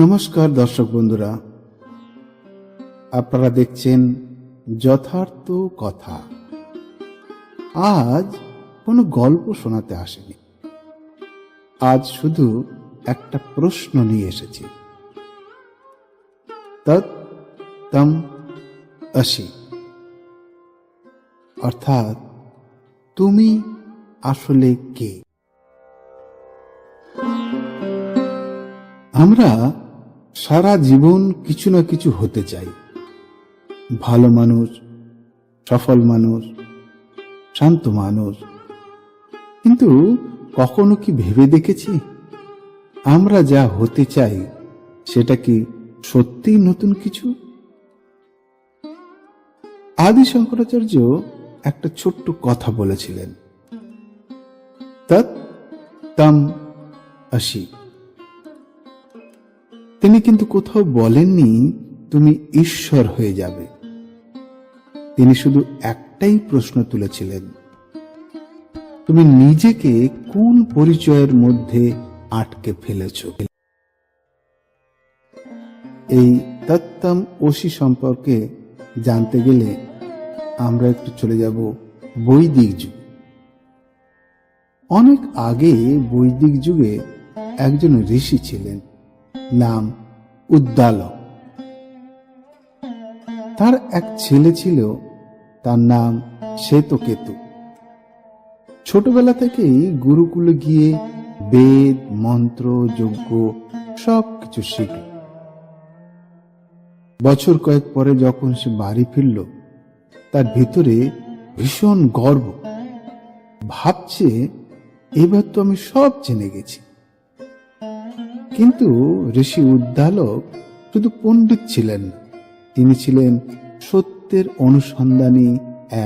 নমস্কার দর্শক বন্ধুরা, আপনারা দেখছেন যথার্থ কথা। আজ কোনো গল্প শোনাতে আসেনি, আজ শুধু একটা প্রশ্ন নিয়ে এসেছি। তৎ তম অসি, অর্থাৎ তুমি আসলে কে? আমরা সারা জীবন কিছু না কিছু হতে চাই, ভালো মানুষ, সফল মানুষ, শান্ত মানুষ। কিন্তু কখনো কি ভেবে দেখেছি আমরা যা হতে চাই সেটা কি সত্যিই নতুন কিছু? আদি শঙ্করাচার্য একটা ছোট্ট কথা বলেছিলেন, তৎ তম অসি। তিনি কিন্তু কোথাও বলেননি তুমি ঈশ্বর হয়ে যাবে। তিনি শুধু একটাই প্রশ্ন তুলেছিলেন, তুমি নিজেকে কোন পরিচয়ের মধ্যে আটকে ফেলেছ? এই তত্ত্বম অসি সম্পর্কে জানতে গেলে আমরা একটু চলে যাব বৈদিক যুগ। অনেক আগে বৈদিক যুগে একজন ঋষি ছিলেন, নাম উদ্দালক। তার এক ছেলে ছিল, তার নাম শ্বেতকেতু। ছোটবেলা থেকেই গুরুকুলে গিয়ে বেদ, মন্ত্র, যজ্ঞ সবকিছু শিখল। বছর কয়েক পরে যখন সে বাড়ি ফিরল, তার ভিতরে ভীষণ গর্ব, ভাবছে এবার তো আমি সব জেনে গেছি। কিন্তু ঋষি উদ্দালক শুধু পণ্ডিত ছিলেন না, তিনি ছিলেন সত্যের অনুসন্ধানী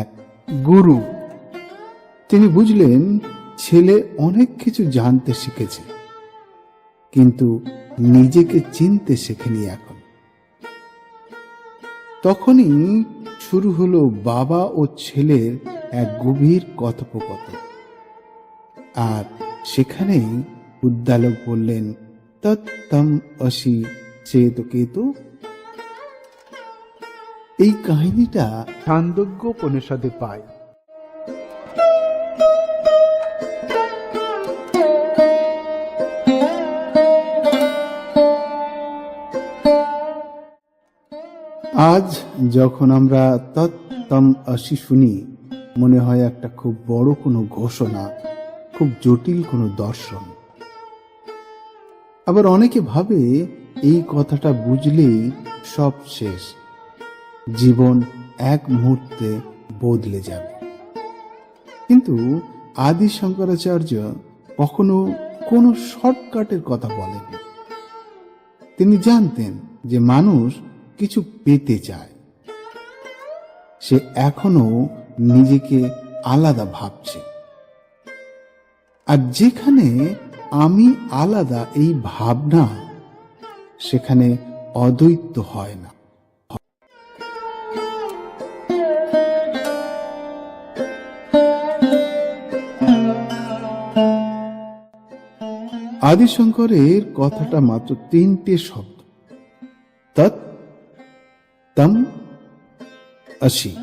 এক গুরু। তিনি বুঝলেন ছেলে অনেক কিছু জানতে শিখেছে, কিন্তু নিজেকে চিনতে শেখেনি এখন। তখনই শুরু হলো বাবা ও ছেলের এক গভীর কথোপকথন। আর সেখানেই উদ্দালক বললেন, তত্তম অসি শ্বেতকেতু। এই কাহিনীটা ছান্দোগ্য উপনিষদে পাই। আজ যখন আমরা তত্তম অসি শুনি, মনে হয় একটা খুব বড় কোনো ঘোষণা, খুব জটিল কোনো দর্শন। আবার অনেকে ভাবে এই কথাটা বুঝলেই সব শেষ, জীবন এক মুহূর্তে বদলে যাবে। কিন্তু আদি শঙ্করাচার্য কখনো কোনো শর্টকাটের কথা বলেননি। তিনি জানতেন যে মানুষ কিছু পেতে চায়, সে এখনো নিজেকে আলাদা ভাবছে। আর যেখানে আমি আলাদা এই ভাবনা, সেখানে অদ্বৈত হয় না। আদিশঙ্করের কথাটা মাত্র তিনটে শব্দ, তৎ তম অসি।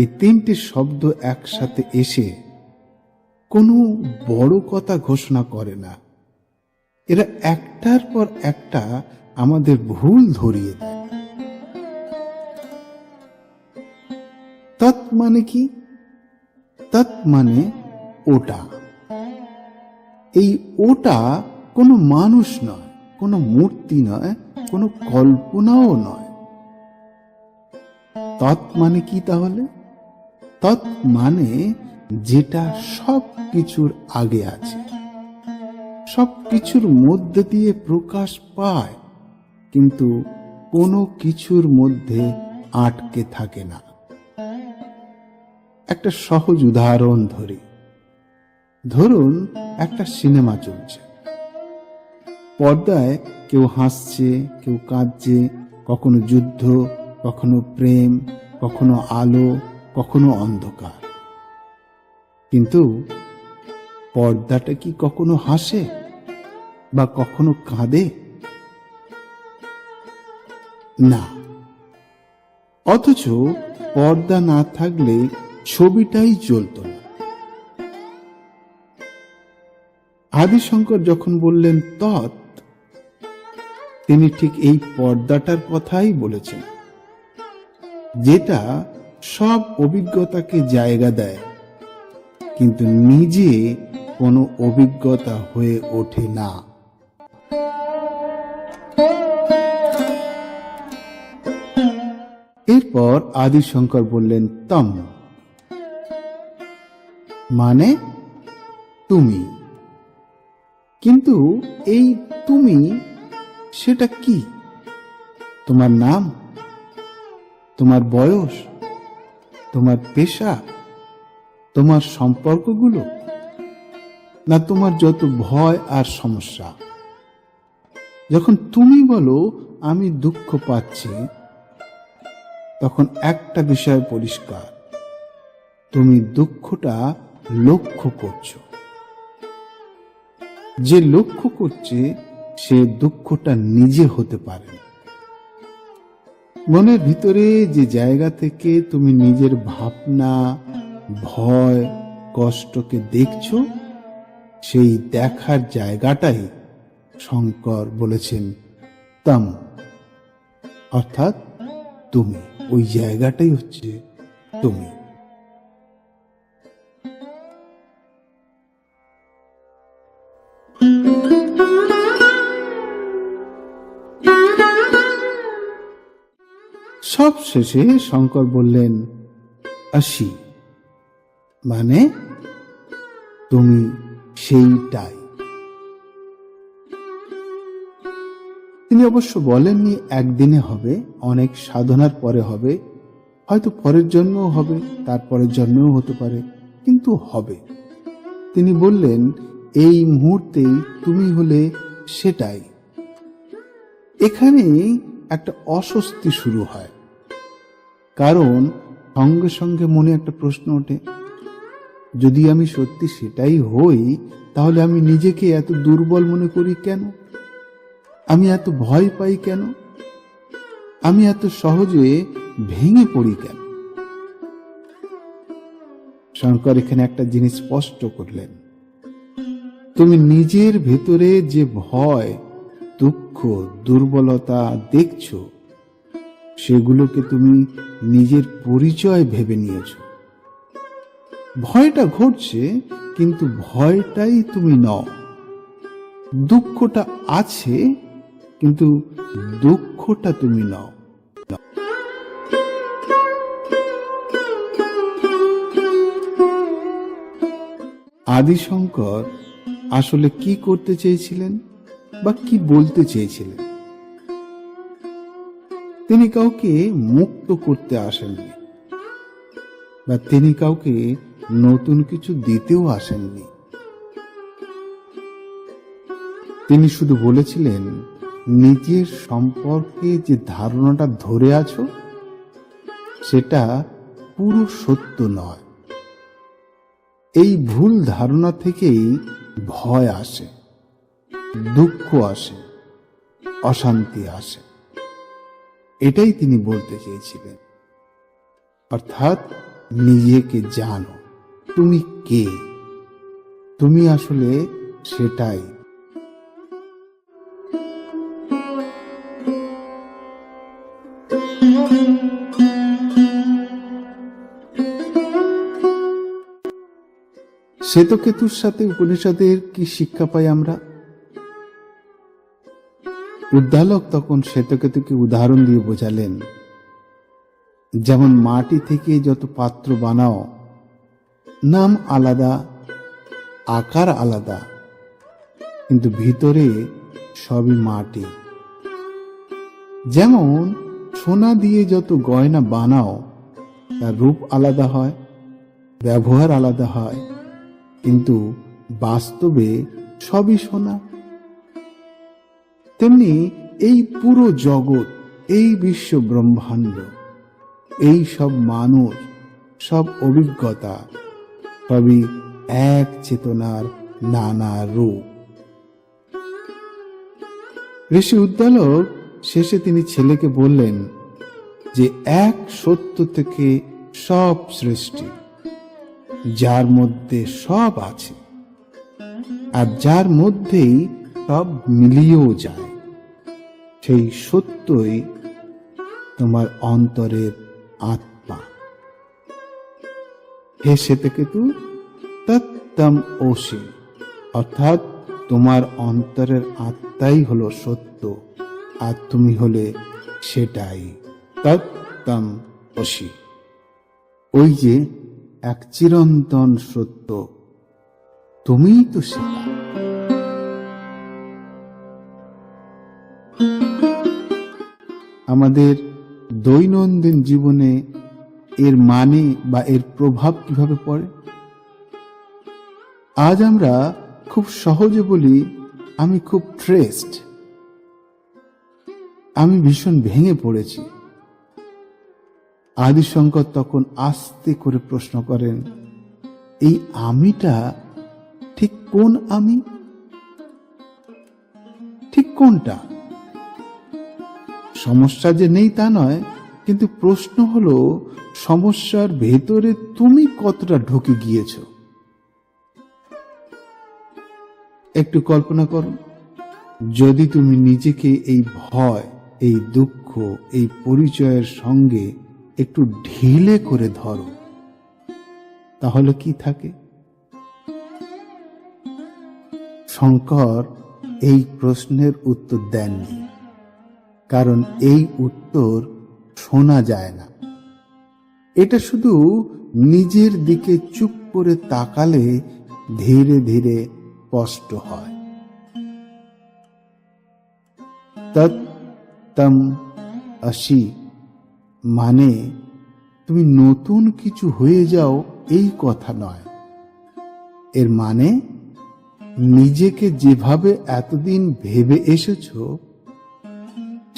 এই তিনটে শব্দ একসাথে এসে কোনো বড় কথা ঘোষণা করে না, এরা একটার পর একটা আমাদের ভুল ধরিয়ে দেয়। তৎ মানে কি? তৎ মানে ওটা। এই ওটা কোনো মানুষ নয়, কোনো মূর্তি নয়, কোনো কল্পনাও নয়। তৎ মানে কি তাহলে? তৎ মানে যেটা সব কিছুর আগে আছে, সব কিছুর মধ্যে দিয়ে প্রকাশ পায়, কিন্তু কোনো কিছুর মধ্যে আটকে থাকে না। একটা সহজ উদাহরণ ধরি। ধরুন একটা সিনেমা চলছে, পর্দায় কেউ হাসছে, কেউ কাঁদছে, কখনো যুদ্ধ, কখনো প্রেম, কখনো আলো, কখনো অন্ধকার। কিন্তু পর্দাটা কি কখনো হাসে বা কখনো কাঁদে? না। অথচ পর্দা না থাকলে ছবিটাই চলত না। আদিশঙ্কর যখন বললেন তৎ, তিনি ঠিক এই পর্দাটার কথাই বলেছেন, যেটা সব অভিজ্ঞতাকে জায়গা দেয় কিন্তু নিজে কোনো অভিজ্ঞতা হয়ে ওঠে না। এরপর আদিশঙ্কর বললেন তম, মানে তুমি। কিন্তু এই তুমি সেটা কি? তোমার নাম, তোমার বয়স, তোমার পেশা, তোমার সম্পর্কগুলো, না তোমার যত ভয় আর সমস্যা? যখন তুমি বলো আমি দুঃখ পাচ্ছি, তখন একটা বিষয় পরিষ্কার, তুমি দুঃখটা লক্ষ্য করছো। যে লক্ষ্য করছে সে দুঃখটা নিজে হতে পারে না। মনের ভিতরে যে জায়গা থেকে তুমি নিজের ভাবনা, ভয়, কষ্টকে দেখছো, সেই দেখার জায়গাটাই শঙ্কর বলেছেন তম, অর্থাৎ তুমি। ওই জায়গাটাই হচ্ছে তুমি। সব শেষে শঙ্কর বললেন আসি, মানে তুমি সেইটাই। তিনি অবশ্য বলেননি একদিনে হবে, অনেক সাধনার পরে হবে, হয়তো পরের জন্মও হবে, তারপরের জন্মেও হতে পারে, কিন্তু হবে। তিনি বললেন এই মুহূর্তেই তুমি হলে সেটাই। এখানে একটা অস্বস্তি শুরু হয়, কারণ সঙ্গে সঙ্গে মনে একটা প্রশ্ন ওঠে, যদি আমি সত্যি সেটাই হই, তাহলে আমি নিজেকে এত দুর্বল মনে করি কেন? আমি এত ভয় পাই কেন? আমি এত সহজে ভেঙে পড়ি কেন? শঙ্কর এখানে একটা জিনিস স্পষ্ট করলেন, তুমি নিজের ভেতরে যে ভয়, দুঃখ, দুর্বলতা দেখছো, সেগুলোকে তুমি নিজের পরিচয় ভেবে নিয়েছ। ভয়টা ঘটছে, কিন্তু ভয়টাই তুমি নও। দুঃখটা আছে, কিন্তু দুঃখটা তুমি নও। আদিশঙ্কর আসলে কি করতে চেয়েছিলেন বা কি বলতে চেয়েছিলেন? তিনি কাউকে মুক্ত করতে আসেননি, বা তিনি কাউকে নতুন কিছু দিতেও আসেননি। তিনি শুধু বলেছিলেন, নিজের সম্পর্কে যে ধারণাটা ধরে আছো, সেটা পুরো সত্য নয়। এই ভুল ধারণা থেকেই ভয় আসে, দুঃখ আসে, অশান্তি আসে। এটাই তিনি বলতে চেয়েছিলেন। অর্থাৎ নিজেকে জানো, তুমি কে, তুমি আসলে সেটাই। শ্বেতকেতুর সাথে উপনিষদের কি শিক্ষা পাই আমরা? উদ্দালক তখন শ্বেতকেতুকে উদাহরণ দিয়ে বোঝালেন, যেমন মাটি থেকে যত পাত্র বানাও, নাম আলাদা, আকার আলাদা, কিন্তু ভিতরে সবই মাটি। যেমন সোনা দিয়ে যত গয়না বানাও, তার রূপ আলাদা হয়, ব্যবহার আলাদা হয়, কিন্তু বাস্তবে সবই সোনা। তেমনি এই পুরো জগৎ, এই বিশ্ব ব্রহ্মাণ্ড, এই সব মানুষ, সব অভিজ্ঞতা, সবই এক চেতনার নানা রূপ। ঋষি উদ্দালক শেষে তিনি ছেলেকে বললেন যে এক সত্য থেকে সব সৃষ্টি, যার মধ্যে সব আছে আর যার মধ্যেই সব মিলিয়েও যায়, সেই সত্যই তোমার অন্তরের আত্মা। হে শ্বেতকেতু, তত্তম অসি, অর্থাৎ তোমার অন্তরের আত্মাই হলো সত্য আর তুমি হলে সেটাই, তত্তম অসি। ওই যে এক চিরন্তন সত্য, তুমিই তো সেটা। আমাদের দৈনন্দিন জীবনে এর মানে বা এর প্রভাব কিভাবে পড়ে? আজ আমরা খুব সহজে বলি, আমি খুব স্ট্রেসড, আমি ভীষণ ভেঙে পড়েছি। আদিশঙ্কর তখন আস্তে করে প্রশ্ন করেন, এই আমিটা ঠিক কোন আমি? ঠিক কোনটা? সমস্যা যে নেই তা নয়, কিন্তু প্রশ্ন হলো সমস্যার ভেতরে তুমি কতটা ঢুকে গিয়েছ। একটু কল্পনা করো, যদি তুমি নিজেকে এই ভয়, এই দুঃখ, এই পরিচয়ের সঙ্গে একটু ঢিলে করে ধরো, তাহলে কি থাকে? শঙ্কর এই প্রশ্নের উত্তর দেননি, কারণ এই উত্তর শোনা যায় না। এটা শুধু নিজের দিকে চুপ করে তাকালে ধীরে ধীরে স্পষ্ট হয়। তত্তম অসি মানে তুমি নতুন কিছু হয়ে যাও এই কথা নয়। এর মানে নিজেকে যেভাবে এতদিন ভেবে এসেছো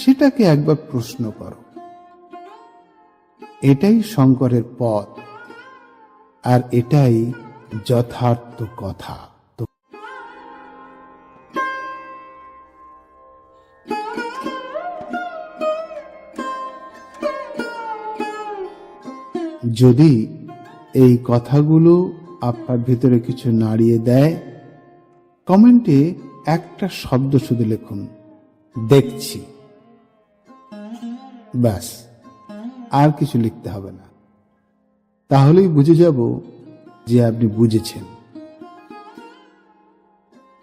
সেটাকে একবার প্রশ্ন করো। এটাই শঙ্করের পথ, আর এটাই যথার্থ কথা। যদি এই কথাগুলো আপনার ভিতরে কিছু নাড়িয়ে দেয়, কমেন্টে একটা শব্দ শুধু লিখুন, দেখছি। ব্যাস, আর কিছু লিখতে হবে না। তাহলেই বুঝে যাব যে আপনি বুঝেছেন।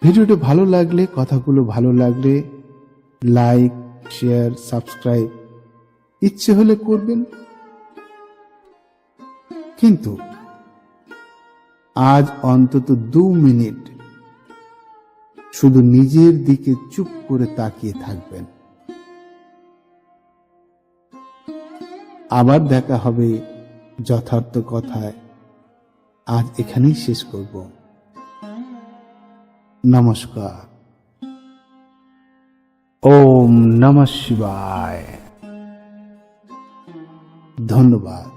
ভিডিওটি ভালো লাগলে, কথাগুলো ভালো লাগলে লাইক, শেয়ার, সাবস্ক্রাইব ইচ্ছে হলে করবেন। কিন্তু আজ অন্তত 2 মিনিট শুধু নিজের দিকে চুপ করে তাকিয়ে থাকবেন। আবার দেখা হবে যথার্থ কথায়। আজ এখানেই শেষ করব। নমস্কার। ওম নমঃ শিবায়। ধন্যবাদ।